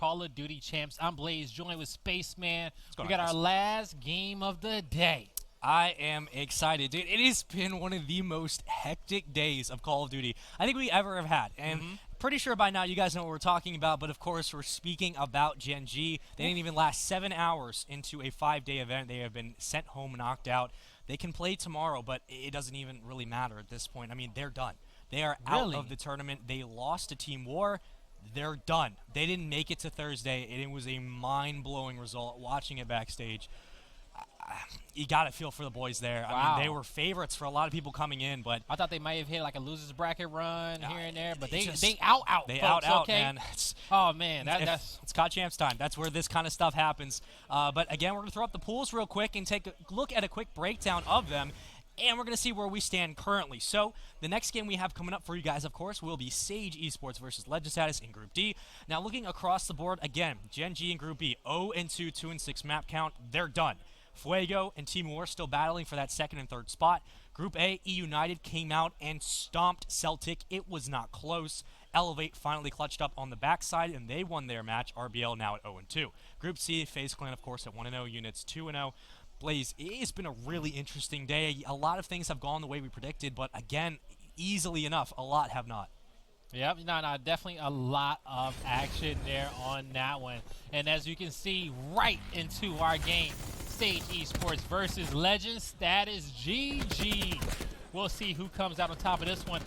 Call of Duty champs. I'm Blaze, joined with Spaceman. We going got on, our guys? last game of the day. I am excited, dude. It has been one of the most hectic days of Call of Duty I think we ever have had. And pretty sure by now you guys know what we're talking about, but of course we're speaking about Gen G. They didn't even last 7 hours into a 5-day event. They have been sent home knocked out. They can play tomorrow, but it doesn't even really matter at this point. I mean, they're done. They are out Really? of the tournament. They lost to Team War. They're done. They didn't make it to Thursday, and it was a mind-blowing result watching it backstage. You got to feel for the boys there. I Wow. mean, they were favorites for a lot of people coming in, but I thought they might have hit like a loser's bracket run here and there, but it's they just- they out they folks, out, okay? man. Oh man, that's It's COD Champs time. That's where this kind of stuff happens. But again, we're going to throw up the pools real quick and take a look at a quick breakdown of them. And we're going to see where we stand currently. So, the next game we have coming up for you guys, of course, will be Sage Esports versus Legend Status in Group D. Now, looking across the board, again, Gen G in Group B, 0-2, 2-6 map count. They're done. Fuego and Team War still battling for that second and third spot. Group A, E United came out and stomped Celtic. It was not close. Elevate finally clutched up on the backside, and they won their match. RBL now at 0-2. Group C, FaZe Clan, of course, at 1-0. Units 2-0. Blaze, it's been a really interesting day. A lot of things have gone the way we predicted, but again, easily enough, a lot have not. Yep, no, definitely a lot of action there on that one. And as you can see, right into our game, Sage Esports versus Legend Status GG. We'll see who comes out on top of this one.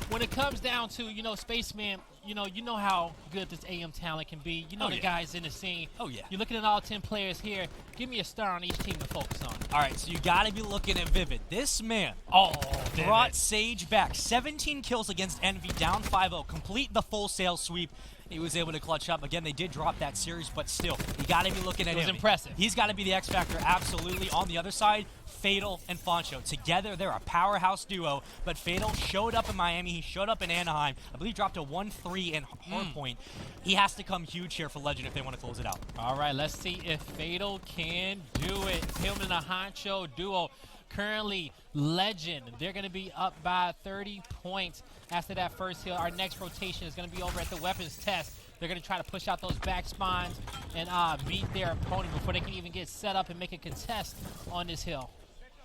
When it comes down to, Spaceman, you know how good this AM talent can be. You know the guys in the scene. Oh, yeah. You're looking at all 10 players here. Give me a star on each team to focus on. All right, so you got to be looking at Vivid. This man Damn brought it. Sage back. 17 kills against Envy, down 5-0. Complete the full sales sweep. He was able to clutch up. Again, they did drop that series, but still, you got to be looking at him. It was impressive. He's got to be the X Factor, absolutely. On the other side, Fatal and Foncho. Together, they're a powerhouse duo, but Fatal showed up in Miami. He showed up in Anaheim. I believe dropped a 1-3 in Hardpoint. He has to come huge here for Legend if they want to close it out. All right, let's see if Fatal can do it. Him and the Honcho duo. Currently, Legend, they're going to be up by 30 points after that first hill. Our next rotation is going to be over at the weapons test. They're going to try to push out those back spawns and beat their opponent before they can even get set up and make a contest on this hill.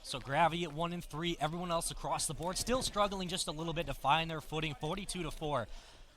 So Gravity at 1-3. Everyone else across the board still struggling just a little bit to find their footing. 42-4.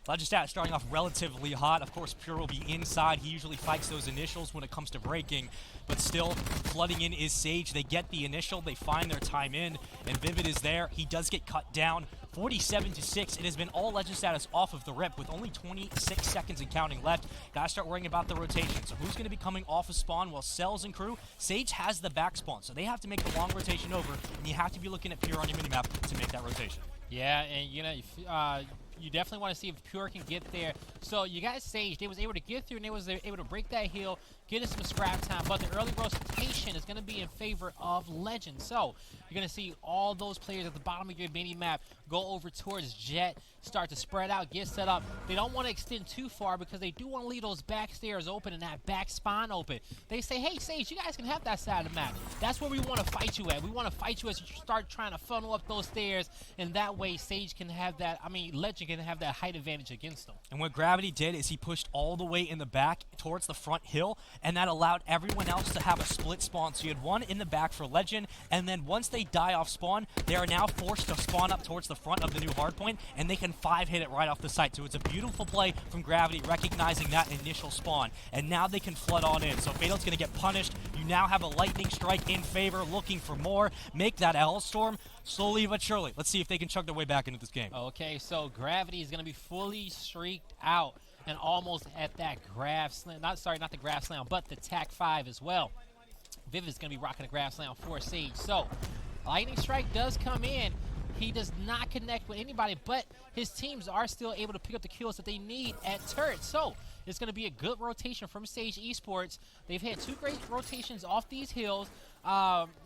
Legistat starting off relatively hot. Of course, Pure will be inside. He usually fights those initials when it comes to breaking, but still flooding in is Sage. They get the initial. They find their time in, and Vivid is there. He does get cut down. 47-6. It has been all Legend Status off of the rip with only 26 seconds and counting left. Gotta start worrying about the rotation. So who's going to be coming off of spawn? Well, Cells and crew. Sage has the back spawn, so they have to make the long rotation over, and you have to be looking at Pure on your minimap to make that rotation. Yeah, and you definitely want to see if Pure can get there. So you got Sage. They was able to get through, and they was able to break that hill, get us some scrap time. But the early rotation is going to be in favor of Legend. So you're going to see all those players at the bottom of your mini map go over towards Jet, start to spread out, get set up. They don't want to extend too far because they do want to leave those back stairs open and that back spawn open. They say, hey, Sage, you guys can have that side of the map. That's where we want to fight you at. We want to fight you as you start trying to funnel up those stairs, and that way Sage can have that, Legend can have that height advantage against them. And what Gravity did is he pushed all the way in the back towards the front hill, and that allowed everyone else to have a split spawn. So you had one in the back for Legend, and then once they die off spawn, they are now forced to spawn up towards the front of the new hardpoint, and they can 5-hit it right off the site. So it's a beautiful play from Gravity, recognizing that initial spawn, and now they can flood on in. So Fatal's going to get punished. You now have a lightning strike in favor, looking for more. Make that L-Storm slowly but surely. Let's see if they can chug their way back into this game. Okay, so Gravity is going to be fully streaked out and almost at that Grav Slam. Not the Grav Slam, but the TAC 5 as well. Vivid is going to be rocking the Grav Slam for Sage. So, Lightning Strike does come in. He does not connect with anybody, but his teams are still able to pick up the kills that they need at turret. So, it's going to be a good rotation from Sage Esports. They've had 2 great rotations off these hills.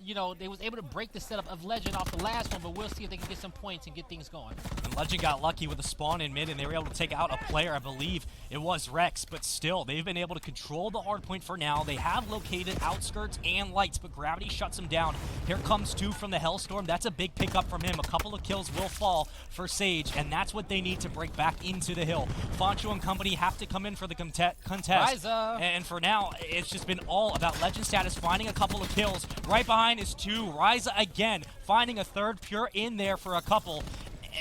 you know, they was able to break the setup of Legend off the last one, but we'll see if they can get some points and get things going. And Legend got lucky with a spawn in mid, and they were able to take out a player, I believe it was Rex, but still, they've been able to control the hard point for now. They have located outskirts and lights, but Gravity shuts them down. Here comes 2 from the Hellstorm. That's a big pickup from him. A couple of kills will fall for Sage, and that's what they need to break back into the hill. Foncho and company have to come in for the contest. Ryza. And for now, it's just been all about Legend status, finding a couple of kills. Right behind is 2. Ryza again, finding a third. Pure in there for a couple.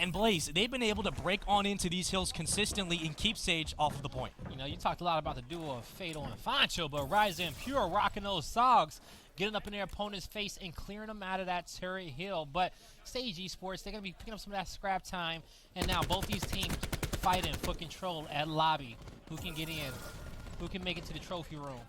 And Blaze, they've been able to break on into these hills consistently and keep Sage off of the point. You know, you talked a lot about the duo of Fatal and Foncho, but Ryza and Pure rocking those sogs, getting up in their opponent's face and clearing them out of that turret hill. But Sage Esports, they're going to be picking up some of that scrap time. And now both these teams fighting for control at lobby. Who can get in? Who can make it to the trophy room?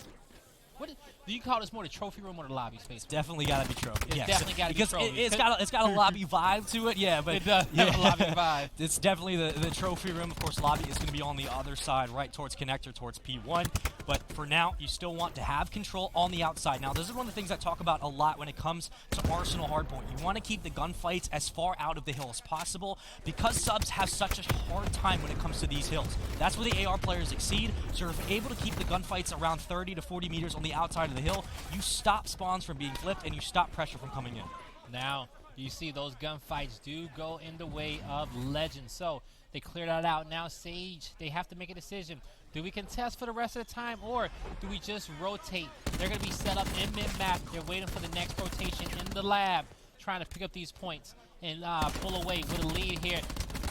Do you call this more the trophy room or the lobby space? Definitely got to be trophy. It's yes. definitely got to be trophy. It's got a lobby vibe to it, yeah. But it does have a lobby vibe. It's definitely the trophy room. Of course, lobby is going to be on the other side, right towards connector, towards P1. But for now, you still want to have control on the outside. Now, this is one of the things I talk about a lot when it comes to Arsenal Hardpoint. You want to keep the gunfights as far out of the hill as possible because subs have such a hard time when it comes to these hills. That's where the AR players exceed. So if you're able to keep the gunfights around 30 to 40 meters on the outside of the hill, you stop spawns from being flipped and you stop pressure from coming in. Now, you see those gunfights do go in the way of Legend. So they cleared that out. Now Sage, they have to make a decision. Do we contest for the rest of the time or do we just rotate? They're going to be set up in mid-map. They're waiting for the next rotation in the lab, trying to pick up these points and pull away with a lead here.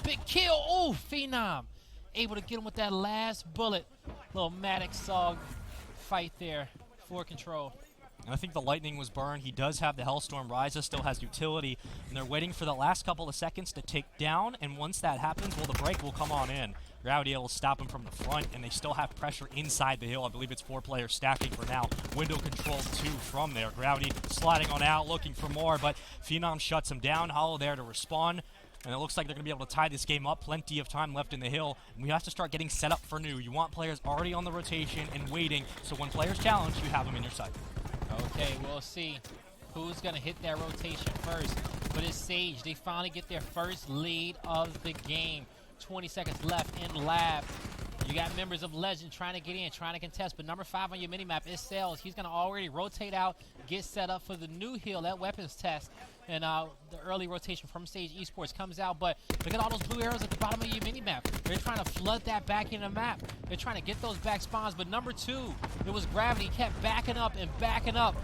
Big kill. Oh, Phenom. Able to get him with that last bullet. Little Maddox Sog fight there for control. And I think the lightning was burned. He does have the Hellstorm. Ryza still has utility. And they're waiting for the last couple of seconds to take down. And once that happens, well, the break will come on in. Gravity will stop him from the front, and they still have pressure inside the hill. I believe it's 4 players stacking for now. Window control 2 from there. Gravity sliding on out, looking for more, but Phenom shuts him down. Hollow there to respawn. And it looks like they're going to be able to tie this game up. Plenty of time left in the hill. And we have to start getting set up for new. You want players already on the rotation and waiting. So when players challenge, you have them in your sight. Okay, we'll see who's going to hit that rotation first. But it's Sage. They finally get their first lead of the game. 20 seconds left in lab. You got members of Legend trying to get in, trying to contest, but number 5 on your minimap is Sales. He's going to already rotate out, get set up for the new hill, that weapons test. And the early rotation from Sage Esports comes out, but look at all those blue arrows at the bottom of your minimap. They're trying to flood that back in the map. They're trying to get those back spawns, but number 2, it was Gravity. He kept backing up and backing up,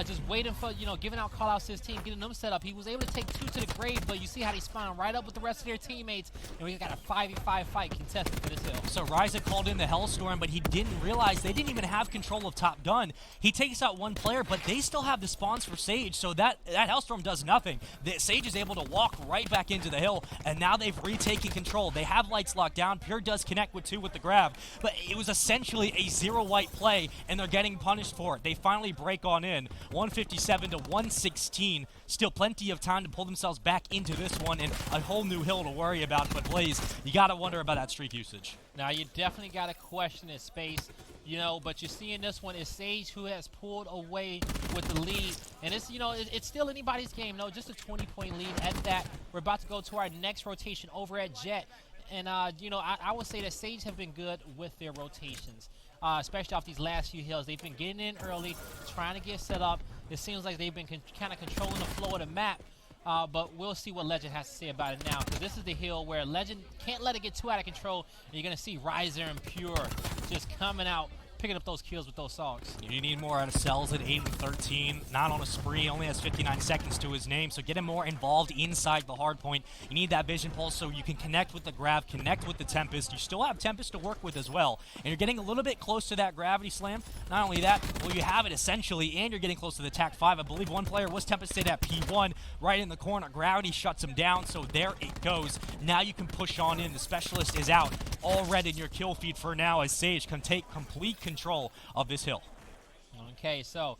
just waiting for, you know, giving out call-outs to his team, getting them set up. He was able to take 2 to the grave, but you see how they spawn right up with the rest of their teammates, and we got a 5v5 fight contested for this hill. So Ryza called in the Hellstorm, but he didn't realize they didn't even have control of top gun. He takes out 1 player, but they still have the spawns for Sage, so that Hellstorm does nothing. Sage is able to walk right back into the hill, and now they've retaken control. They have lights locked down. Pure does connect with 2 with the grab, but it was essentially a 0-white play, and they're getting punished for it. They finally break on in. 157 to 116. Still plenty of time to pull themselves back into this one, and a whole new hill to worry about. But Blaze, you got to wonder about that streak usage. Now, you definitely got to question his space, you know, but you see in this one is Sage who has pulled away with the lead. And it's, you know, it's still anybody's game, no, just a 20-point lead at that. We're about to go to our next rotation over at Jet. And, you know, I would say that Sage have been good with their rotations, especially off these last few hills. They've been getting in early, trying to get set up. It seems like they've been kind of controlling the flow of the map. But we'll see what Legend has to say about it now, because this is the hill where Legend can't let it get too out of control, and you're going to see Ryza and Pure just coming out, picking up those kills with those songs. You need more out of Cells at 8 and 13. Not on a spree, only has 59 seconds to his name, so get him more involved inside the hard point. You need that vision pulse so you can connect with the Grav, connect with the Tempest. You still have Tempest to work with as well, and you're getting a little bit close to that Gravity Slam. Not only that, well, you have it essentially, and you're getting close to the TAC 5. I believe 1 player was Tempested at P1, right in the corner. Gravity shuts him down, so there it goes. Now you can push on in. The Specialist is out. All red in your kill feed for now as Sage can take complete control of this hill. Okay, so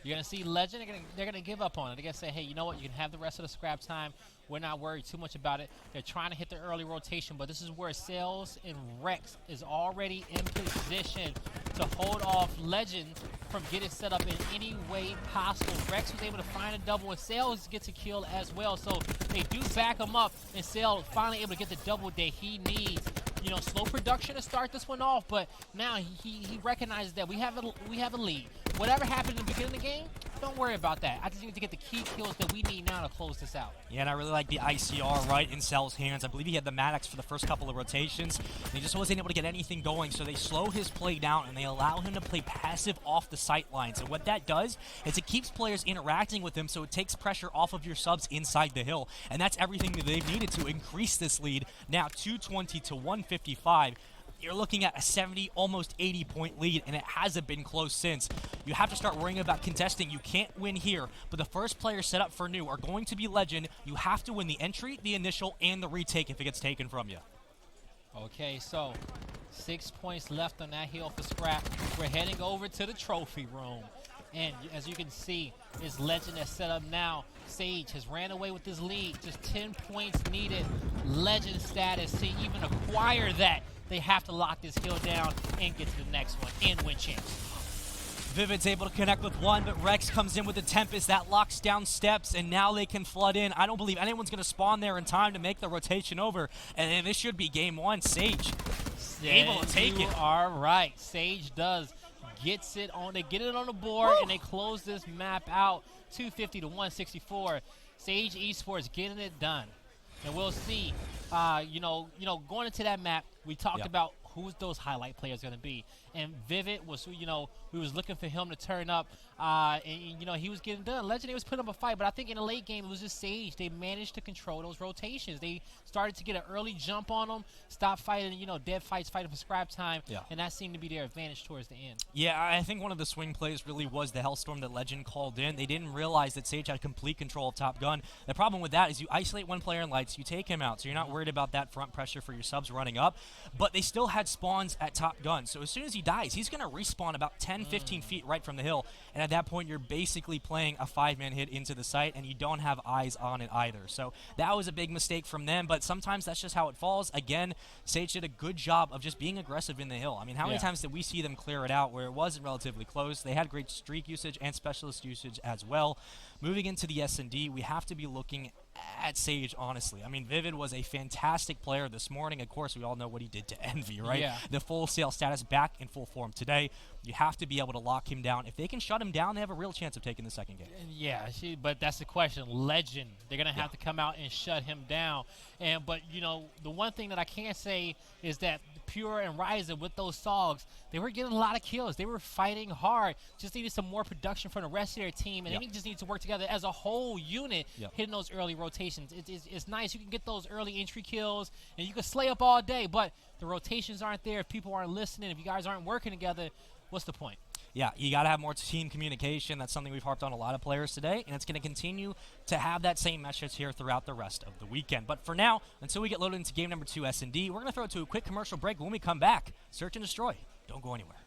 you're going to see Legend, they're going to give up on it. They're going to say, hey, you know what, you can have the rest of the scrap time. We're not worried too much about it. They're trying to hit the early rotation, but this is where Sales and Rex is already in position to hold off Legend from getting set up in any way possible. Rex was able to find a double, and Sales gets a kill as well. So they do back him up, and Sales finally able to get the double that he needs. You know, slow production to start this one off, but now he recognizes that we have a lead. Whatever happened in the beginning of the game, don't worry about that. I just need to get the key kills that we need now to close this out. Yeah, and I really like the ICR right in Cell's hands. I believe he had the Maddox for the first couple of rotations, and he just wasn't able to get anything going, so they slow his play down, and they allow him to play passive off the sight lines. And what that does is it keeps players interacting with him, so it takes pressure off of your subs inside the hill, and that's everything that they've needed to increase this lead. Now 220 to 155. You're looking at a 70, almost 80-point lead, and it hasn't been close since. You have to start worrying about contesting. You can't win here, but the first players set up for new are going to be Legend. You have to win the entry, the initial, and the retake if it gets taken from you. Okay, so 6 points left on that hill for Scrap. We're heading over to the trophy room. And as you can see, it's Legend that's set up now. Sage has ran away with his lead. Just 10 points needed. Legend status to even acquire that. They have to lock this hill down and get to the next one and win champs. Vivid's able to connect with one, but Rex comes in with the Tempest. That locks down steps, and now they can flood in. I don't believe anyone's going to spawn there in time to make the rotation over, and this should be game one. Sage able to take it. You are right. Sage does. Gets it on. They get it on the board, and they close this map out 250 to 164. Sage Esports getting it done. And we'll see, going into that map, we talked about who's those highlight players going to be. And Vivid was, we was looking for him to turn up, and he was getting done. Legendary was putting up a fight, but I think in the late game, it was just Sage. They managed to control those rotations. They started to get an early jump on them, stop fighting, dead fights, fighting for scrap time, and that seemed to be their advantage towards the end. Yeah, I think one of the swing plays really was the Hellstorm that Legend called in. They didn't realize that Sage had complete control of Top Gun. The problem with that is you isolate one player in lights, you take him out, so you're not worried about that front pressure for your subs running up, but they still had spawns at Top Gun, so as soon as he dies, he's going to respawn about 10, 15 feet right from the hill, and at that point, you're basically playing a 5-man hit into the site, and you don't have eyes on it either. So that was a big mistake from them, but sometimes that's just how it falls. Again, Sage did a good job of just being aggressive in the hill. I mean, how many times did we see them clear it out where it wasn't relatively close? They had great streak usage and specialist usage as well. Moving into the S&D, we have to be looking at Sage, honestly. I mean, Vivid was a fantastic player this morning. Of course, we all know what he did to Envy, right? Yeah. The full sale status back in full form today. You have to be able to lock him down. If they can shut him down, they have a real chance of taking the second game. Yeah, but that's the question. Legend, they're going to have to come out and shut him down. But the one thing that I can say is that Pure and Ryzen with those Sogs, they were getting a lot of kills. They were fighting hard. Just needed some more production from the rest of their team, and they just need to work together as a whole unit, hitting those early rotations. It's nice. You can get those early entry kills, and you can slay up all day, but the rotations aren't there. If people aren't listening, if you guys aren't working together, what's the point? Yeah, you got to have more team communication. That's something we've harped on a lot of players today, and it's going to continue to have that same message here throughout the rest of the weekend. But for now, until we get loaded into game number 2 S&D, we're going to throw it to a quick commercial break. When we come back, Search and Destroy. Don't go anywhere.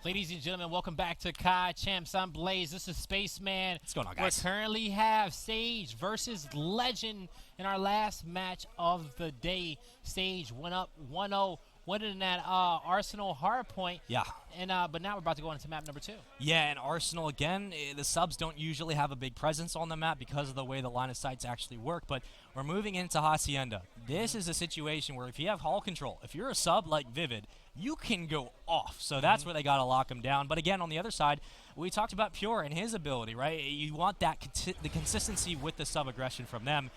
Ladies and gentlemen, welcome back to Kai Champs. I'm Blaze. This is Spaceman. What's going on, guys? We currently have Sage versus Legend in our last match of the day. Sage went up 1-0 winning that Arsenal hard point. Yeah. And but now we're about to go into map number 2. Yeah, and Arsenal, again, the subs don't usually have a big presence on the map because of the way the line of sights actually work, but we're moving into Hacienda. This is a situation where if you have hall control, if you're a sub like Vivid, you can go off. So that's where they got to lock him down. But again, on the other side, we talked about Pure and his ability, right? You want that the consistency with the sub aggression from them,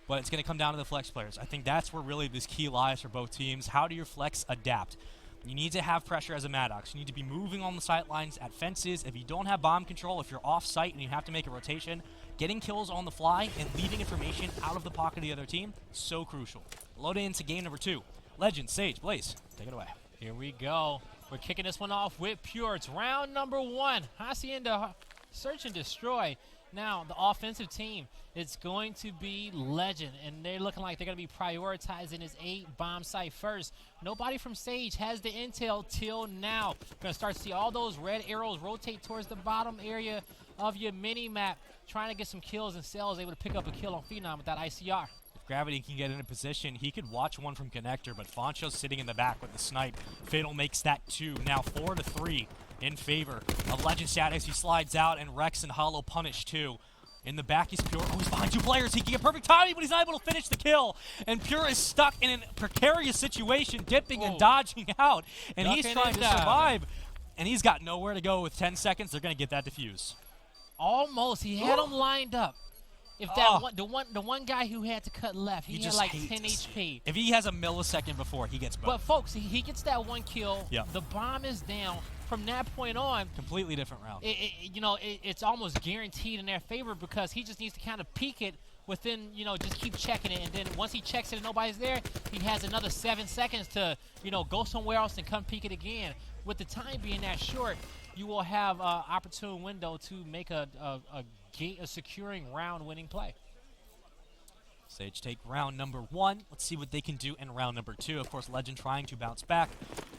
but it's going to come down to the flex players. I think that's where really this key lies for both teams. How do your flex adapt? You need to have pressure as a Maddox. You need to be moving on the sight lines at fences. If you don't have bomb control, if you're off site and you have to make a rotation, getting kills on the fly and leaving information out of the pocket of the other team, so crucial. Load into game number 2. Legend, Sage, Blaze, take it away. Here we go. We're kicking this one off with Pure. It's round number 1. Hacienda, search and destroy. Now, the offensive team, it's going to be Legend, and they're looking like they're going to be prioritizing his 8 bomb site first. Nobody from Sage has the intel till now. Going to start to see all those red arrows rotate towards the bottom area of your mini-map, trying to get some kills, and Cell is able to pick up a kill on Phenom with that ICR. If Gravity can get in a position, he could watch one from Connector, but Foncho's sitting in the back with the snipe. Fatal makes that 2. Now 4-3 in favor of Legend Status. He slides out, and Rex and Hollow punish 2. In the back, he's Pure. Oh, he's behind 2 players. He can get perfect timing, but he's not able to finish the kill. And Pure is stuck in a precarious situation, dipping and dodging out. And he's trying to survive. And he's got nowhere to go with 10 seconds. They're going to get that defuse. Almost. He had him lined up. If that the one guy who had to cut left, he had like 10 HP. If he has a millisecond before, he gets both. But folks, he gets that 1 kill. Yep. The bomb is down. From that point on, completely different round. It's almost guaranteed in their favor because he just needs to kind of peek it within, just keep checking it. And then once he checks it and nobody's there, he has another 7 seconds to, go somewhere else and come peek it again. With the time being that short, you will have an opportune window to make a securing round-winning play. Sage take round number 1. Let's see what they can do in round number 2. Of course, Legend trying to bounce back.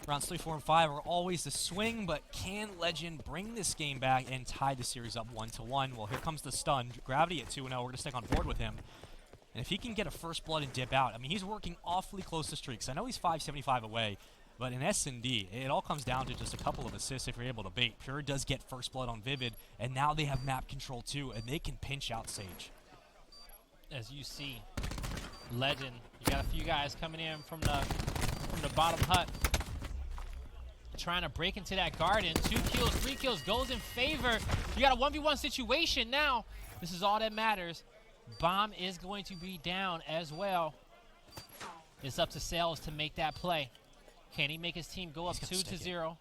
Rounds 3, 4, and 5 are always the swing, but can Legend bring this game back and tie the series up 1-1? Well, here comes the stun. Gravity at 2-0. We're going to stick on board with him. And if he can get a first blood and dip out, I mean, he's working awfully close to streaks. I know he's 575 away, but in S&D, it all comes down to just a couple of assists if you're able to bait. Pure does get first blood on Vivid, and now they have map control too, and they can pinch out Sage. As you see, Legend, you got a few guys coming in from the bottom hut, trying to break into that garden. 2 kills, 3 kills, goes in favor. You got a 1v1 situation now. This is all that matters. Bomb is going to be down as well. It's up to Sales to make that play. Can he make his team go up 2-0?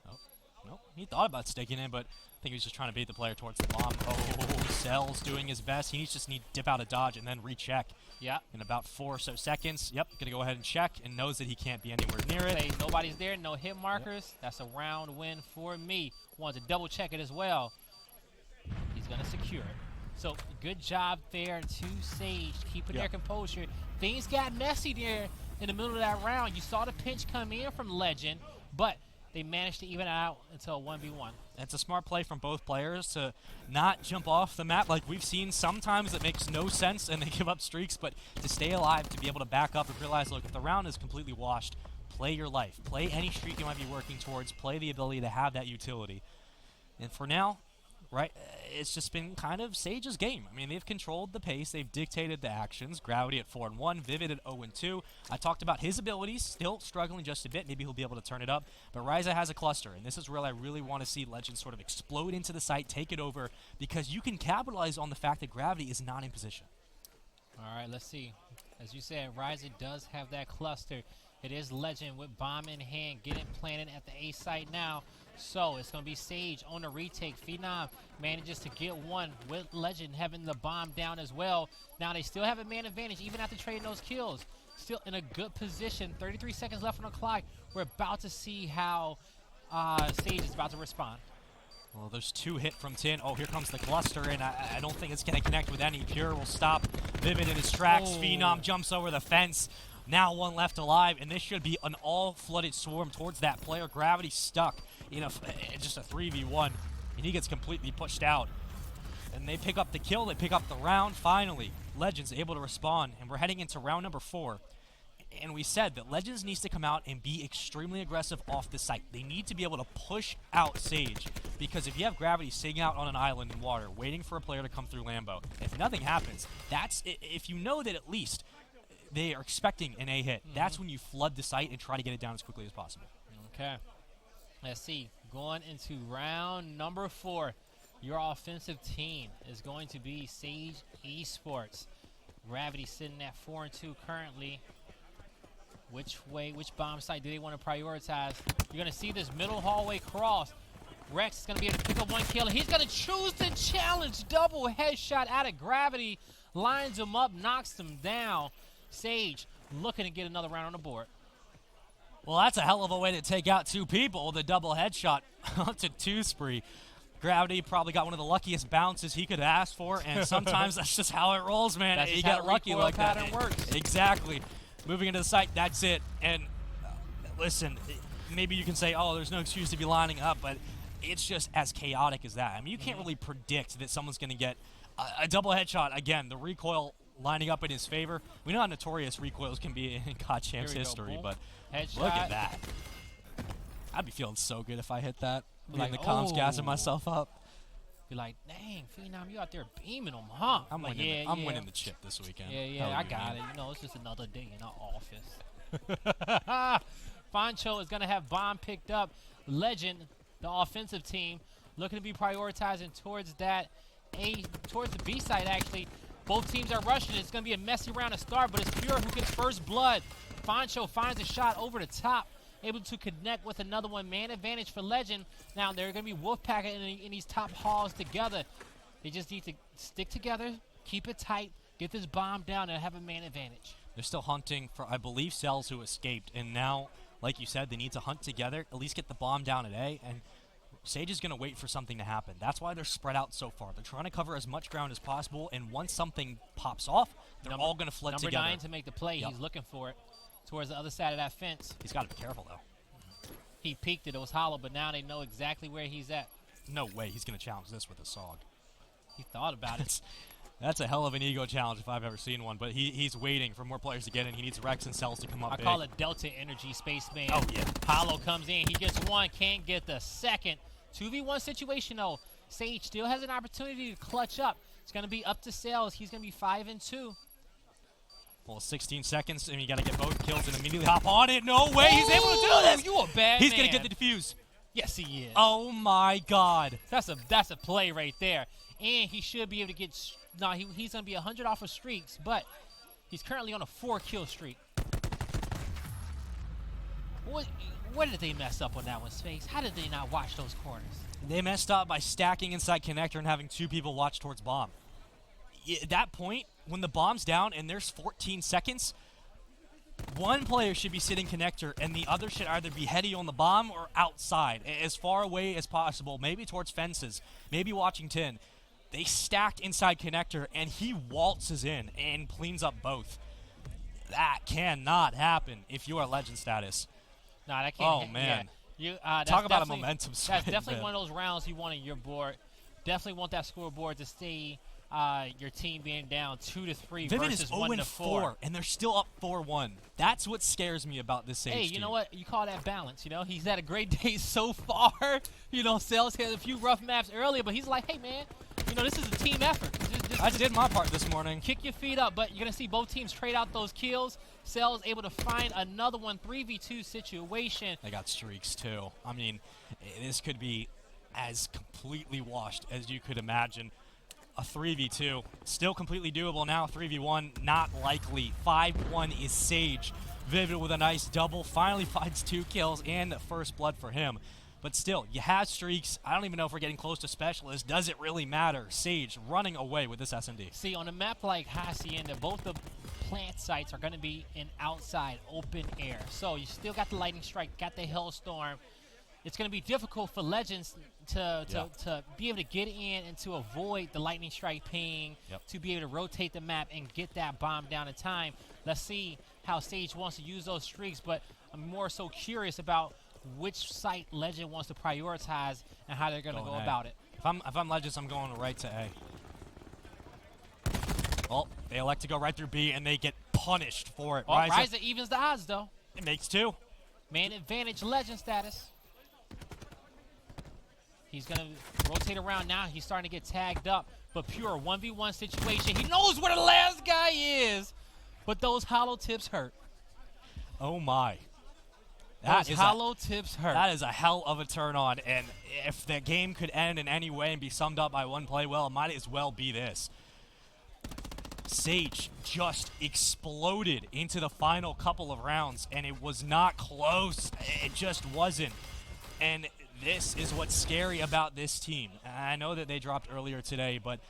Nope. He thought about sticking in, but I think he was just trying to bait the player towards the bomb. Oh, Cell's doing his best. He just need to dip out a dodge and then recheck. Yeah. In about 4 or so seconds. Yep, gonna go ahead and check and knows that he can't be anywhere near it. Say nobody's there, no hit markers. Yep. That's a round win for me. Wanted to double check it as well. He's gonna secure it. So good job there to Sage, keeping their composure. Things got messy there in the middle of that round. You saw the pinch come in from Legend, but they managed to even it out until 1v1. It's a smart play from both players to not jump off the map like we've seen. Sometimes it makes no sense and they give up streaks, but to stay alive, to be able to back up and realize, look, if the round is completely washed, play your life. Play any streak you might be working towards. Play the ability to have that utility. And for now, right, it's just been kind of Sage's game. I mean, they've controlled the pace. They've dictated the actions. Gravity at 4-1, Vivid at 0-2. I talked about his abilities, still struggling just a bit. Maybe he'll be able to turn it up. But Ryza has a cluster, and this is where I really want to see Legend sort of explode into the site, take it over, because you can capitalize on the fact that Gravity is not in position. All right, let's see. As you said, Ryza does have that cluster. It is Legend with bomb in hand, getting planted at the A site now. So it's going to be Sage on the retake. Phenom manages to get one with Legend having the bomb down as well. Now they still have a man advantage even after trading those kills. Still in a good position. 33 seconds left on the clock. We're about to see how Sage is about to respond. Well, there's 2 hit from Tin. Oh, here comes the cluster, and I don't think it's going to connect with any. Pure will stop Vivid in his tracks. Oh. Phenom jumps over the fence. Now 1 left alive, and this should be an all-flooded swarm towards that player. Gravity stuck in just a 3v1, and he gets completely pushed out. And they pick up the kill, they pick up the round. Finally, Legends able to respond, and we're heading into round number 4. And we said that Legends needs to come out and be extremely aggressive off the site. They need to be able to push out Sage, because if you have Gravity sitting out on an island in water waiting for a player to come through Lambo, if nothing happens, if you know that at least they are expecting an A hit, that's when you flood the site and try to get it down as quickly as possible. Okay. Let's see. Going into round number 4, your offensive team is going to be Sage Esports. Gravity sitting at 4-2 currently. Which bomb site do they want to prioritize? You're going to see this middle hallway cross. Rex is going to be able to pick up 1 kill. He's going to choose to challenge. Double headshot out of Gravity. Lines him up, knocks him down. Sage looking to get another round on the board. Well, that's a hell of a way to take out 2 people. The double headshot up to 2 spree. Gravity probably got one of the luckiest bounces he could ask for, and sometimes that's just how it rolls, man. That's you just get how lucky recoil like that. pattern works. Exactly. Moving into the site, that's it. And listen, maybe you can say, oh, there's no excuse to be lining up, but it's just as chaotic as that. I mean, you can't really predict that someone's going to get a double headshot. Again, the recoil lining up in his favor. We know how notorious recoils can be in COD Champs history, but headshot. Look at that. I'd be feeling so good if I hit that. Like, the comms gassing myself up. Be like, dang, Phenom, you out there beaming them, huh? I'm like, winning. I'm winning the chip this weekend. Yeah, I got it. You know, it's just another day in our office. Fancho is gonna have bomb picked up. Legend, the offensive team, looking to be prioritizing towards towards the B side. Actually, both teams are rushing. It's gonna be a messy round to start, but it's Pure who gets first blood. Fancho finds a shot over the top, able to connect with another one. Man advantage for Legend. Now they're going to be Wolfpack in these top halls together. They just need to stick together, keep it tight, get this bomb down, and have a man advantage. They're still hunting for, I believe, Cells who escaped. And now, like you said, they need to hunt together, at least get the bomb down at A. And Sage is going to wait for something to happen. That's why they're spread out so far. They're trying to cover as much ground as possible. And once something pops off, they're all going to flood together. Number 9 to make the play. Yep. He's looking for it towards the other side of that fence. He's got to be careful, though. He peeked it. It was hollow, but now they know exactly where he's at. No way he's going to challenge this with a SOG. He thought about it. That's a hell of an ego challenge if I've ever seen one, but he's waiting for more players to get in. He needs Rex and Cells to come up I big. call it Delta Energy, Spaceman. Oh, yeah. Hollow comes in. He gets 1, can't get the second. 2v1 situation, though. Sage still has an opportunity to clutch up. It's going to be up to Cells. He's going to be 5-2. Well, 16 seconds, and you got to get both kills and immediately hop on it. No way, he's able to do this. You a bad He's man. going to get the defuse. Yes, he is. Oh my God. That's a play right there, and he should be able to get. No, he's going to be 100 off of streaks, but he's currently on a 4-kill streak. What did they mess up on that one, Space? How did they not watch those corners? They messed up by stacking inside connector and having 2 people watch towards bomb. At that point, when the bomb's down and there's 14 seconds, one player should be sitting connector and the other should either be heady on the bomb or outside, as far away as possible, maybe towards fences, maybe watching tin. They stacked inside connector and he waltzes in and cleans up both. That cannot happen if you are legend status. No, that can't. Oh, man. Yeah. Talk about a momentum swing. That's definitely one of those rounds you want on your board. Definitely want that scoreboard to stay your team being down 2-3 Vivid versus is 1-4. and they're still up 4-1. That's what scares me about this Sage Hey, team. you know what? You call that balance. You know, he's had a great day so far. You know, Cells had a few rough maps earlier, but he's like, hey, man, you know, this is a team effort. I did my part this morning. Kick your feet up, but you're going to see both teams trade out those kills. Cells able to find another one, 3v2 situation. They got streaks, too. I mean, this could be as completely washed as you could imagine. A 3v2, still completely doable now. 3v1, not likely. 5-1 is Sage. Vivid with a nice double, finally finds 2 kills and the first blood for him. But still, you have streaks. I don't even know if we're getting close to Specialist. Does it really matter? Sage running away with this SMD. See, on a map like Hacienda, both the plant sites are going to be in outside open air. So you still got the Lightning Strike, got the Hailstorm. It's going to be difficult for Legends to be able to get in and to avoid the Lightning Strike ping, to be able to rotate the map and get that bomb down in time. Let's see how Sage wants to use those streaks, but I'm more so curious about which site Legend wants to prioritize and how they're going to go about it. If I'm Legends, I'm going right to A. Well, They elect to go right through B, and they get punished for it. Oh, Ryza evens the odds, though. It makes 2. Man advantage, legend status. He's going to rotate around now. He's starting to get tagged up. But Pure, 1v1 situation. He knows where the last guy is. But those hollow tips hurt. Oh, my. Those hollow tips hurt. That is a hell of a turn on. And if the game could end in any way and be summed up by one play, well, it might as well be this. Sage just exploded into the final couple of rounds, and it was not close. It just wasn't. And this is what's scary about this team. I know that they dropped earlier today, but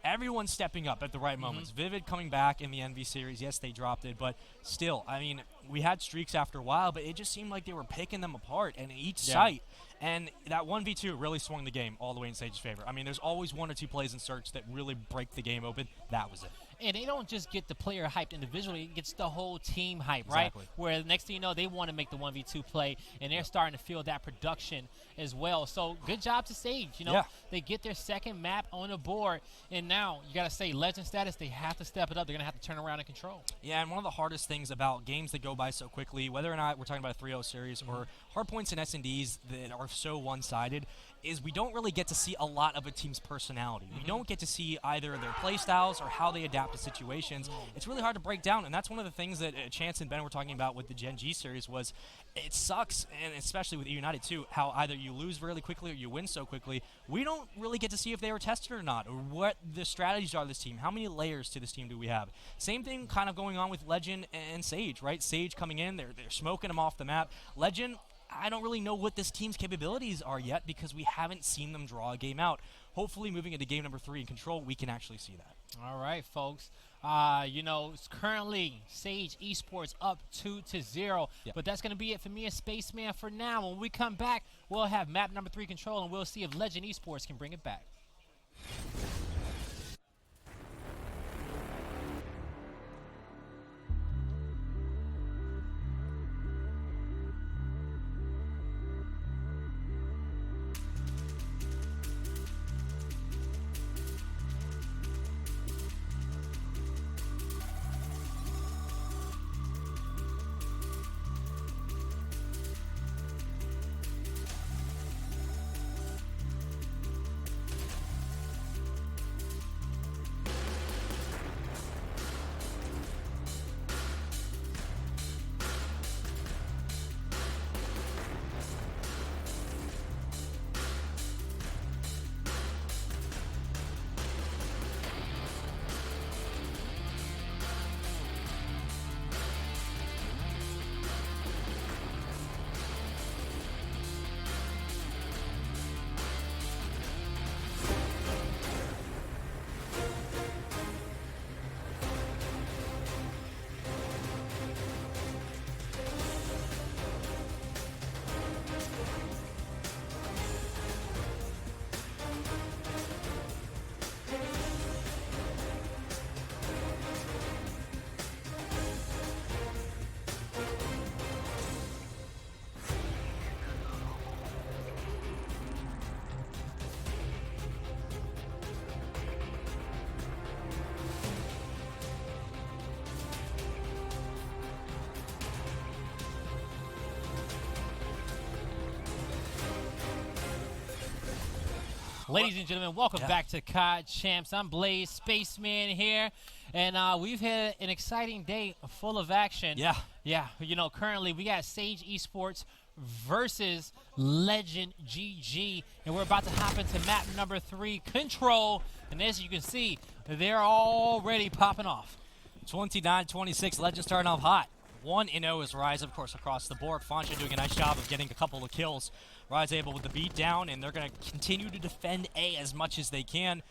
everyone's stepping up at the right moments. Vivid coming back in the NV series. Yes, they dropped it, but still, I mean, we had streaks after a while, but it just seemed like they were picking them apart in each site. And that 1v2 really swung the game all the way in Sage's favor. I mean, there's always 1 or 2 plays in Search that really break the game open. That was it. And they don't just get the player hyped individually, it gets the whole team hyped, right? Exactly. Where the next thing you know, they want to make the 1v2 play, and they're starting to feel that production as well. So good job to Sage. You know, they get their second map on the board, and now you got to say legend status, they have to step it up. They're going to have to turn around and control. Yeah, and one of the hardest things about games that go by so quickly, whether or not we're talking about a 3-0 series or hard points and S&Ds that are so one-sided, is we don't really get to see a lot of a team's personality. We don't get to see either their play styles or how they adapt to situations. It's really hard to break down, and that's one of the things that Chance and Ben were talking about with the Gen G series was it sucks, and especially with United too, how either you lose really quickly or you win so quickly. We don't really get to see if they were tested or not, or what the strategies are of this team. How many layers to this team do we have? Same thing kind of going on with Legend and Sage, right? Sage coming in, they're smoking them off the map. Legend, I don't really know what this team's capabilities are yet because we haven't seen them draw a game out. Hopefully, moving into game number 3 in Control, we can actually see that. All right, folks. You know, it's currently Sage Esports up 2-0, but that's going to be it for me and Spaceman for now. When we come back, we'll have map number 3 Control, and we'll see if Legend Esports can bring it back. Ladies and gentlemen, welcome back to COD Champs. I'm Blaze, Spaceman here, and we've had an exciting day full of action. Yeah, you know, currently we got Sage Esports versus Legend GG, and we're about to hop into map number 3, Control, and as you can see, they're already popping off. 29-26, Legend starting off hot. 1-0 is Rise, of course, across the board. Fansha doing a nice job of getting a couple of kills. Rise able with the beat down, and they're going to continue to defend A as much as they can.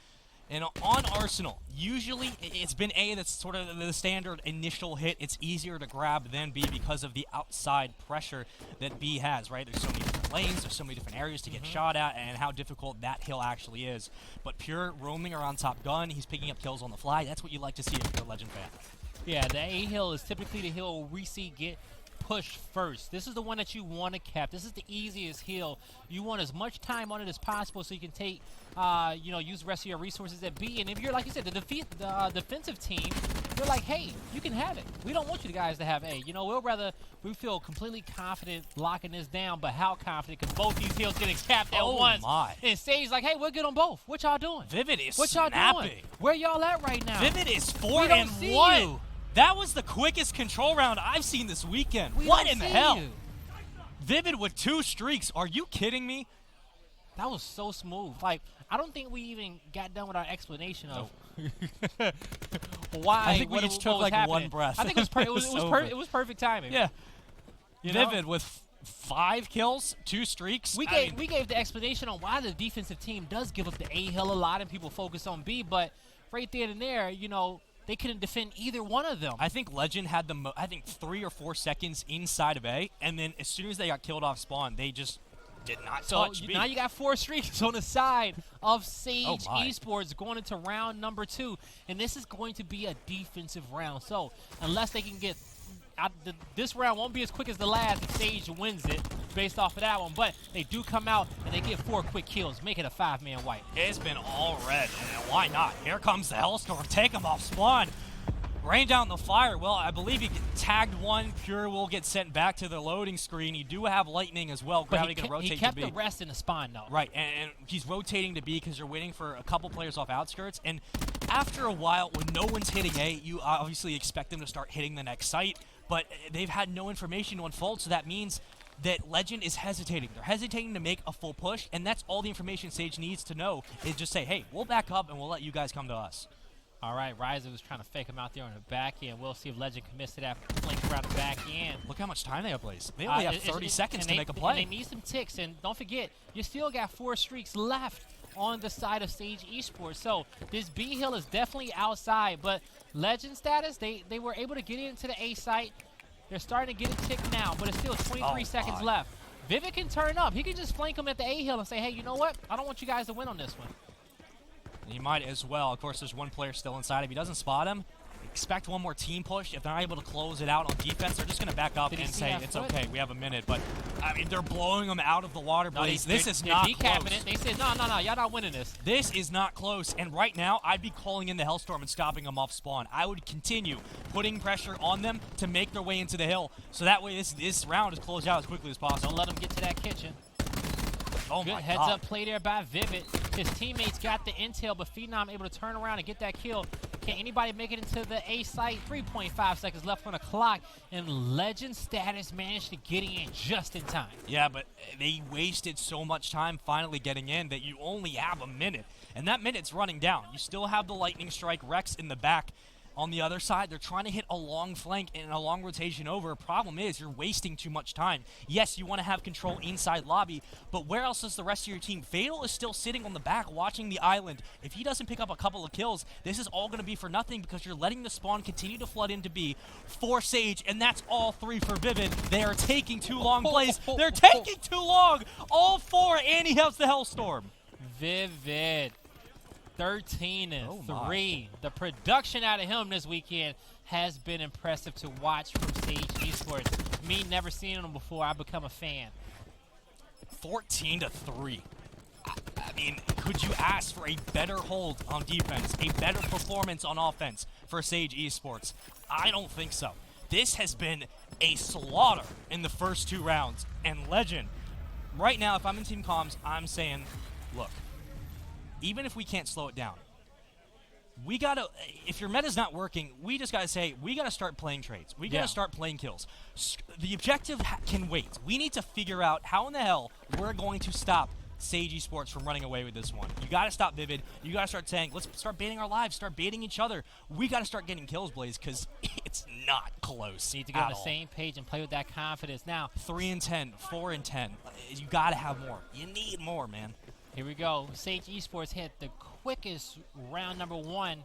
And on Arsenal, usually it's been A that's sort of the standard initial hit. It's easier to grab than B because of the outside pressure that B has, right? There's so many different lanes, there's so many different areas to get shot at, and how difficult that hill actually is. But Pure roaming around top gun, he's picking up kills on the fly. That's what you like to see if you're a Legend fan. Yeah, the A hill is typically the hill we see get push first. This is the one that you want to cap. This is the easiest hill. You want as much time on it as possible so you can take, use the rest of your resources at B. And if you're, like you said, the defensive team, they're like, hey, you can have it. We don't want you guys to have A. We feel completely confident locking this down, but how confident? Because both these hills getting capped at once. My. And Sage's like, hey, we're good on both. What y'all doing? Vivid is What y'all snapping. doing? Where y'all at right now? Vivid is We 4 don't and see 1. you. That was the quickest control round I've seen this weekend. We What don't in the see hell? you. Vivid with 2 streaks. Are you kidding me? That was so smooth. Like, I don't think we even got done with our explanation of why. I think we what each what took was like happening. one breath. I think it was It was over. it was perfect timing. Yeah. You know? Vivid with 5 kills, 2 streaks. We gave the explanation on why the defensive team does give up the A hill a lot and people focus on B, but right there and there, they couldn't defend either one of them. I think Legend had 3 or 4 seconds inside of A, and then as soon as they got killed off spawn, they just did not touch B. Now you got 4 streaks on the side of Sage Oh my. Esports going into round number 2, and this is going to be a defensive round. So unless they can get this round won't be as quick as the last if Sage wins it based off of that one, but they do come out and they get 4 quick kills, make it a 5-man wipe. It's been all red, and why not? Here comes the Hellstorm. Take him off spawn. Rain down the fire. Well, I believe he tagged one. Pure will get sent back to the loading screen. You do have lightning as well. But Gravity can rotate he kept to B. the rest in the spawn, though. Right, and he's rotating to B because you're waiting for a couple players off outskirts. And after a while, when no one's hitting A, you obviously expect them to start hitting the next site. But they've had no information to unfold, so that means that Legend is hesitating. They're hesitating to make a full push, and that's all the information Sage needs to know is just say, hey, we'll back up and we'll let you guys come to us. All right, Ryzer was trying to fake him out there on the back end. We'll see if Legend commits to that flank around the back end. Look how much time they have, Blaze. They only have 30 seconds to make a play. And they need some ticks, and don't forget, you still got 4 streaks left on the side of Sage Esports. So this B hill is definitely outside, but Legend status, they were able to get into the A site. They're starting to get a tick now, but it's still 23 seconds left. Vivid can turn up. He can just flank him at the A hill and say, hey, you know what? I don't want you guys to win on this one. He might as well. Of course, there's one player still inside. If he doesn't spot him, expect one more team push. If they're not able to close it out on defense, they're just going to back up and say, it's okay, we have a minute. But, I mean, they're blowing them out of the water, Blaze. This is not close. It. They said, no, y'all not winning this. This is not close. And right now, I'd be calling in the Hellstorm and stopping them off spawn. I would continue putting pressure on them to make their way into the hill. So that way, this round is closed out as quickly as possible. Don't let them get to that kitchen. Oh Good my heads God. up play there by Vivid. His teammates got the intel, but Phenom able to turn around and get that kill. Can anybody make it into the A site? 3.5 seconds left on the clock, and Legend status managed to get in just in time. Yeah, but they wasted so much time finally getting in that you only have a minute. And that minute's running down. You still have the Lightning Strike Rex in the back. On the other side, they're trying to hit a long flank and a long rotation over. Problem is, you're wasting too much time. Yes, you want to have control inside lobby, but where else is the rest of your team? Fatal is still sitting on the back watching the island. If he doesn't pick up a couple of kills, this is all going to be for nothing because you're letting the spawn continue to flood into B for Sage, and that's all 3 for Vivid. They are taking too long, Blaze. They're taking too long. All 4, and he has the Hellstorm. Vivid. 13 and Oh 3. The production out of him this weekend has been impressive to watch from Sage Esports. Me never seeing him before, I become a fan. 14-3. I mean, could you ask for a better hold on defense, a better performance on offense for Sage Esports? I don't think so. This has been a slaughter in the first 2 rounds. And Legend, right now, if I'm in team comms, I'm saying, look, even if we can't slow it down, we gotta, if your meta's not working, we just gotta say, we gotta start playing trades. We gotta start playing kills. The objective can wait. We need to figure out how in the hell we're going to stop Sage Esports from running away with this one. You gotta stop Vivid. You gotta start saying, let's start baiting our lives, start baiting each other. We gotta start getting kills, Blaze, because it's not close. Need to get on the same page and play with that confidence. Now, 3 and 10, 4 and 10. You gotta have more. You need more, man. here we go. Sage Esports had the quickest round number 1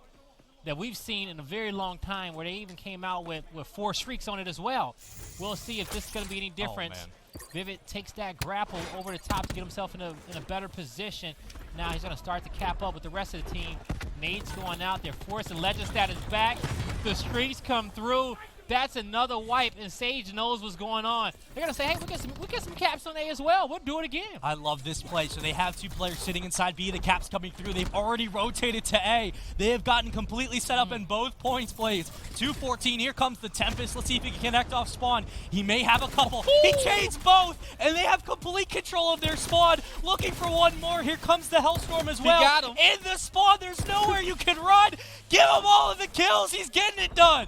that we've seen in a very long time, where they even came out with 4 streaks on it as well. We'll see if this is going to be any different. man. Vivid takes that grapple over the top to get himself in a better position. Now he's going to start to cap up with the rest of the team. Nate's going out there, forcing Legend status back. The streaks come through. That's another wipe, and Sage knows what's going on. They're going to say, hey, we get some caps on A as well. We'll do it again. I love this play. So they have 2 players sitting inside B. The caps coming through. They've already rotated to A. They have gotten completely set up in both points plays. 2-14. Here comes the Tempest. Let's see if he can connect off spawn. He may have a couple. He chains both, and they have complete control of their spawn. Looking for one more. Here comes the Hellstorm as well. He got him. In the spawn, there's nowhere you can run. Give him all of the kills. He's getting it done.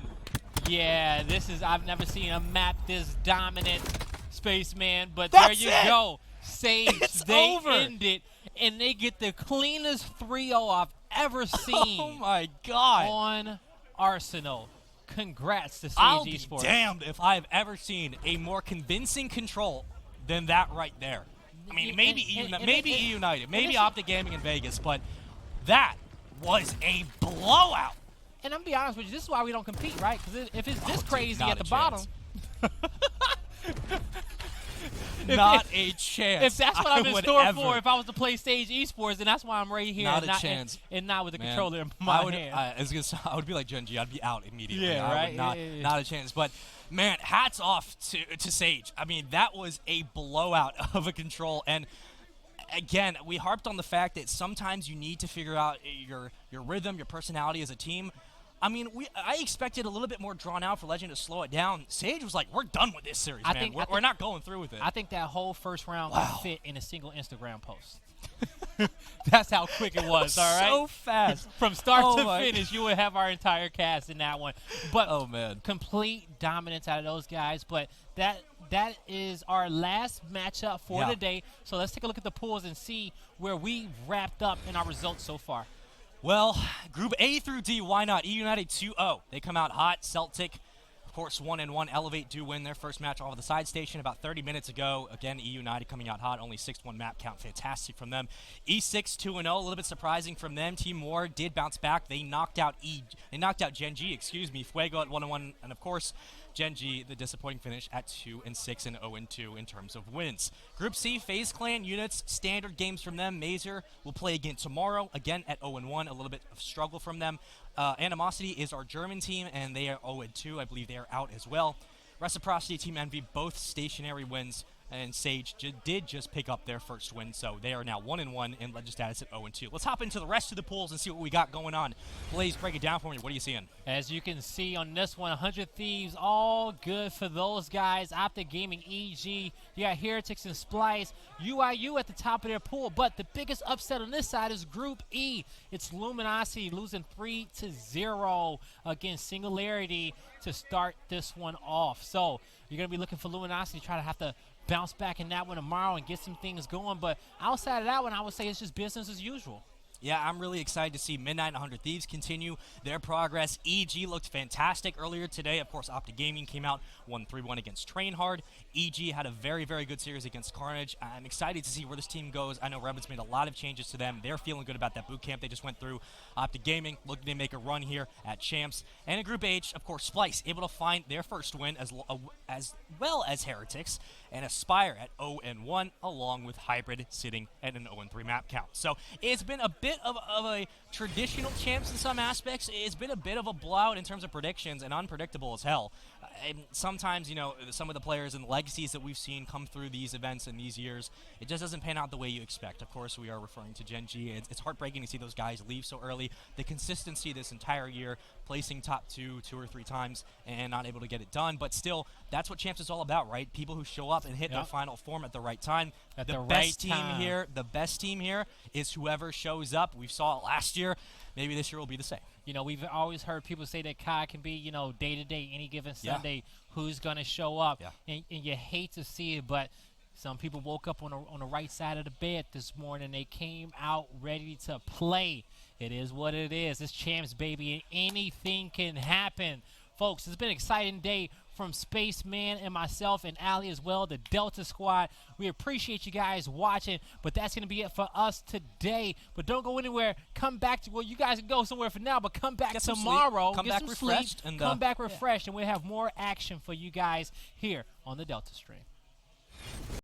Yeah, I've never seen a map this dominant, Spaceman, but That's there you it. go. Sage, It's they over. end it, and they get the cleanest 3-0 I've ever seen Oh my God. on Arsenal. Congrats to Sage I'll be Esports. damned if I've ever seen a more convincing control than that right there. I mean, maybe maybe E United, maybe Optic Gaming in Vegas, but that was a blowout. And I'm gonna be honest with you, this is why we don't compete, right? Because if it's this crazy not at a the bottom, Not a chance. if that's what I'm in would store ever. for, if I was to play Stage Esports, then that's why I'm right here. Not and a chance. And not with the Man, controller in my hand. I would be like Gen G. I'd be out immediately. Yeah, I right? would not, Yeah. not a chance. But man, hats off to Sage. I mean, that was a blowout of a control. And again, we harped on the fact that sometimes you need to figure out your rhythm, your personality as a team. I mean, I expected a little bit more drawn out for Legend to slow it down. Sage was like, we're done with this series, man. We're not going through with it. I think that whole first round could fit in a single Instagram post. That's how quick it was, all right? So fast. From start Oh to my finish, you would have our entire cast in that one. But Oh, man. complete dominance out of those guys. But that is our last matchup for Yeah. today. So let's take a look at the pools and see where we wrapped up in our results so far. Well, Group A through D, why not? E United 2-0. They come out hot. Celtic, of course, 1-1. Elevate do win their first match off of the side station about 30 minutes ago. Again, E United coming out hot. Only 6-1 map count. Fantastic from them. E6 2-0. A little bit surprising from them. Team War did bounce back. They knocked out Gen G, Fuego at 1-1, and of course, Gen G, the disappointing finish at 2-6 and 0-2 in terms of wins. Group C, FaZe Clan units, standard games from them. Mazer will play again tomorrow, again at 0-1, a little bit of struggle from them. Animosity is our German team, and they are 0-2. I believe they are out as well. Reciprocity, Team Envy, both stationary wins, and Sage did just pick up their first win, so they are now 1-1 in Legend status at 0-2. Let's hop into the rest of the pools and see what we got going on. Blaze, break it down for me. What are you seeing? As you can see on this one, 100 Thieves, all good for those guys. Optic Gaming, EG, you got Heretics and Splice, UIU at the top of their pool. But the biggest upset on this side is Group E. It's Luminosity losing 3-0 against Singularity to start this one off. So you're going to be looking for Luminosity to try to have to bounce back in that one tomorrow and get some things going. But outside of that one, I would say it's just business as usual. Yeah, I'm really excited to see Midnight and 100 Thieves continue their progress. EG looked fantastic earlier today. Of course, Optic Gaming came out 1-3-1 against Train Hard. EG had a very, very good series against Carnage. I'm excited to see where this team goes. I know Rebels made a lot of changes to them. They're feeling good about that boot camp they just went through. Optic Gaming looking to make a run here at Champs. And in Group H, of course, Splice able to find their first win as well as Heretics, and Aspire at 0-1, along with Hybrid sitting at an 0-3 map count. So it's been a bit of a traditional Champs in some aspects. It's been a bit of a blowout in terms of predictions and unpredictable as hell. And sometimes, you know, some of the players and legacies that we've seen come through these events in these years, it just doesn't pan out the way you expect. Of course, we are referring to Gen G. It's heartbreaking to see those guys leave so early. The consistency this entire year, placing top two or three times and not able to get it done. But still, that's what Champs is all about, right? People who show up and hit their final form at the right time. The best team here is whoever shows up. We saw it last year. Maybe this year will be the same. You know, we've always heard people say that Kai can be, you know, day-to-day, any given Sunday, who's going to show up. Yeah. And you hate to see it, but some people woke up on the right side of the bed this morning. They came out ready to play. It is what it is. It's Champs, baby, and anything can happen. Folks, it's been an exciting day from Spaceman and myself and Ali as well, the Delta Squad. We appreciate you guys watching, but that's going to be it for us today. But don't go anywhere. Come back to, well, you guys can go somewhere for now, but come back tomorrow. Come back refreshed. Come back refreshed, and we'll have more action for you guys here on the Delta Stream.